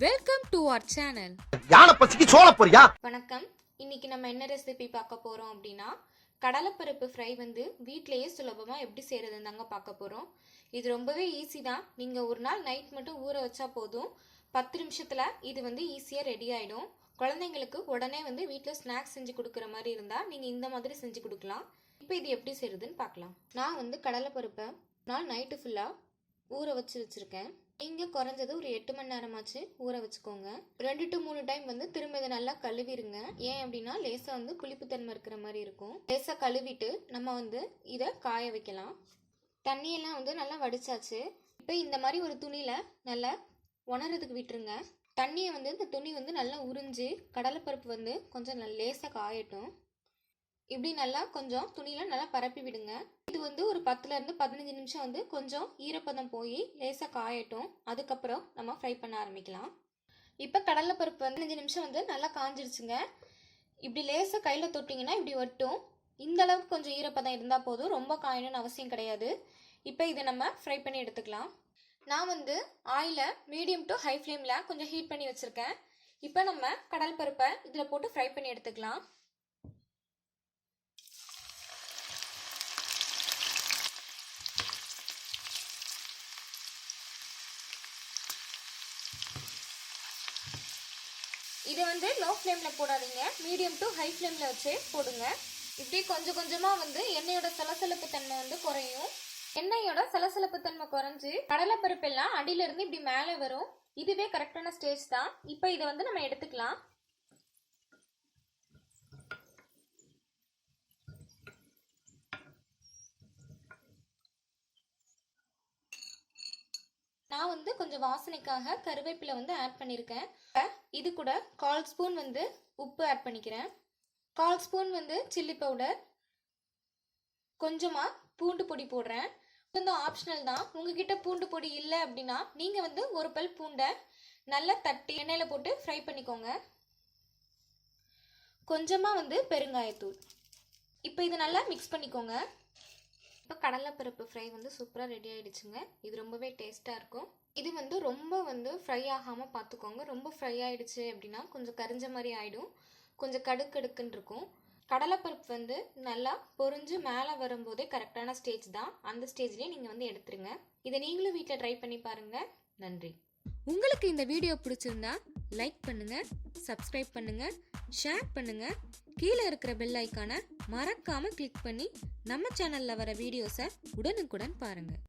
Welcome to our channel. யானை பசிக்கு சோள போறியா? வணக்கம். இன்னைக்கு நம்ம என்ன ரெசிபி பார்க்க போறோம் அப்படின்னா, கடலைப்பருப்பு ஃப்ரை வந்து வீட்லயே சுலபமா எப்படி செய்யறதுன்னு தாங்க பார்க்க போறோம். இது ரொம்பவே ஈஸி தான். நீங்க ஒரு நாள் நைட் மட்டும் ஊற வச்சா போதும், 10 நிமிஷத்துல இது வந்து ஈஸியா ரெடி ஆயிடும். குழந்தைங்களுக்கு உடனே வந்து வீட்டில் ஸ்நாக்ஸ் செஞ்சு கொடுக்குற மாதிரி இருந்தால் நீங்கள் இந்த மாதிரி செஞ்சு கொடுக்கலாம். இப்போ இது எப்படி செய்யறதுன்னு பார்க்கலாம். நான் வந்து கடலைப்பருப்பை நைட்டு ஃபுல்லாக ஊற வச்சுருக்கேன். இங்கே குறைஞ்சது ஒரு 8 மணி நேரமாச்சு ஊற வச்சுக்கோங்க. 2 to 3 டைம் வந்து திரும்ப இதை நல்லா கழுவிடுங்க. ஏன் அப்படின்னா லேசாக வந்து புளிப்புத்தன்மை இருக்கிற மாதிரி இருக்கும். லேசாக கழுவிட்டு நம்ம வந்து இதை காய வைக்கலாம். தண்ணியெல்லாம் வந்து நல்லா வடிச்சாச்சு. இப்போ இந்த மாதிரி ஒரு துணியில் நல்லா உணர்றதுக்கு விட்டுருங்க. தண்ணியை வந்து இந்த துணி வந்து நல்லா உறிஞ்சி கடலைப்பருப்பு வந்து கொஞ்சம் லேசாக காயட்டும். இப்படி நல்லா கொஞ்சம் துணியில் நல்லா பரப்பி விடுங்க. இது வந்து ஒரு 10 to 15 நிமிஷம் வந்து கொஞ்சம் ஈரப்பதம் போய் லேசாக காயட்டும். அதுக்கப்புறம் நம்ம ஃப்ரை பண்ண ஆரம்பிக்கலாம். இப்போ கடலைப்பருப்பு 15 நிமிஷம் வந்து நல்லா காஞ்சிருச்சுங்க. இப்படி லேசாக கையில் தொட்டிங்கன்னா இப்படி ஒட்டும். இந்த அளவுக்கு கொஞ்சம் ஈரப்பதம் இருந்தால் போதும், ரொம்ப காயணும்னு அவசியம் கிடையாது. இப்போ இதை நம்ம ஃப்ரை பண்ணி எடுத்துக்கலாம். நான் வந்து ஆயிலை மீடியம் டு ஹை ஃப்ளேமில் கொஞ்சம் ஹீட் பண்ணி வச்சுருக்கேன். இப்போ நம்ம கடலைப்பருப்பை இதில் போட்டு ஃப்ரை பண்ணி எடுத்துக்கலாம். இதை வந்து லோ ஃப்ளேமில் போடாதீங்க, மீடியம் டு ஹை ஃப்ளேமில் வச்சு போடுங்க. இப்படி கொஞ்சம் கொஞ்சமாக வந்து எண்ணெயோட சலசலப்பு தன்மை வந்து குறையும். எண்ணெயோட சலசலப்பு தன்மை குறைஞ்சி கடலைப்பருப்பு எல்லாம் அடியிலிருந்து இப்படி மேலே வரும். இதுவே கரெக்டான ஸ்டேஜ் தான். இப்போ இதை வந்து நம்ம எடுத்துக்கலாம். நான் வந்து கொஞ்சம் வாசனைக்காக கருவேப்பிலை வந்து ஆட் பண்ணியிருக்கேன். இது கூட 1/4 ஸ்பூன் வந்து உப்பு ஆட் பண்ணிக்கிறேன். 1/4 ஸ்பூன் வந்து சில்லி பவுடர், கொஞ்சமாக பூண்டு பொடி போடுறேன். கொஞ்சம் ஆப்ஷனல் தான். உங்ககிட்ட பூண்டு பொடி இல்லை அப்படின்னா நீங்கள் வந்து ஒரு பல் பூண்டை நல்லா தட்டி எண்ணெயில் போட்டு ஃப்ரை பண்ணிக்கோங்க. கொஞ்சமாக வந்து பெருங்காயத்தூள். இப்போ இது நல்லா மிக்ஸ் பண்ணிக்கோங்க. இப்போ கடலைப்பருப்பு ஃப்ரை வந்து சூப்பராக ரெடி ஆகிடுச்சுங்க. இது ரொம்பவே டேஸ்ட்டாக இருக்கும். இது வந்து ரொம்ப வந்து ஃப்ரை ஆகாமல் பார்த்துக்கோங்க. ரொம்ப ஃப்ரை ஆகிடுச்சு அப்படின்னா கொஞ்சம் கரிஞ்ச மாதிரி ஆகிடும், கொஞ்சம் கடுக்கடுக்குன்னு இருக்கும். கடலைப்பருப்பு வந்து நல்லா பொரிஞ்சு மேலே வரும்போதே கரெக்டான ஸ்டேஜ் தான். அந்த ஸ்டேஜ்லேயே நீங்கள் வந்து எடுத்துருங்க. இதை நீங்களும் வீட்டில் ட்ரை பண்ணி பாருங்கள். நன்றி. உங்களுக்கு இந்த வீடியோ பிடிச்சிருந்தா லைக் பண்ணுங்கள், சப்ஸ்கிரைப் பண்ணுங்கள், ஷேர் பண்ணுங்கள். கீழே இருக்கிற பெல் ஐக்கானை மறக்காமல் கிளிக் பண்ணி நம்ம சேனலில் வர வீடியோஸை உடனுக்குடன் பாருங்கள்.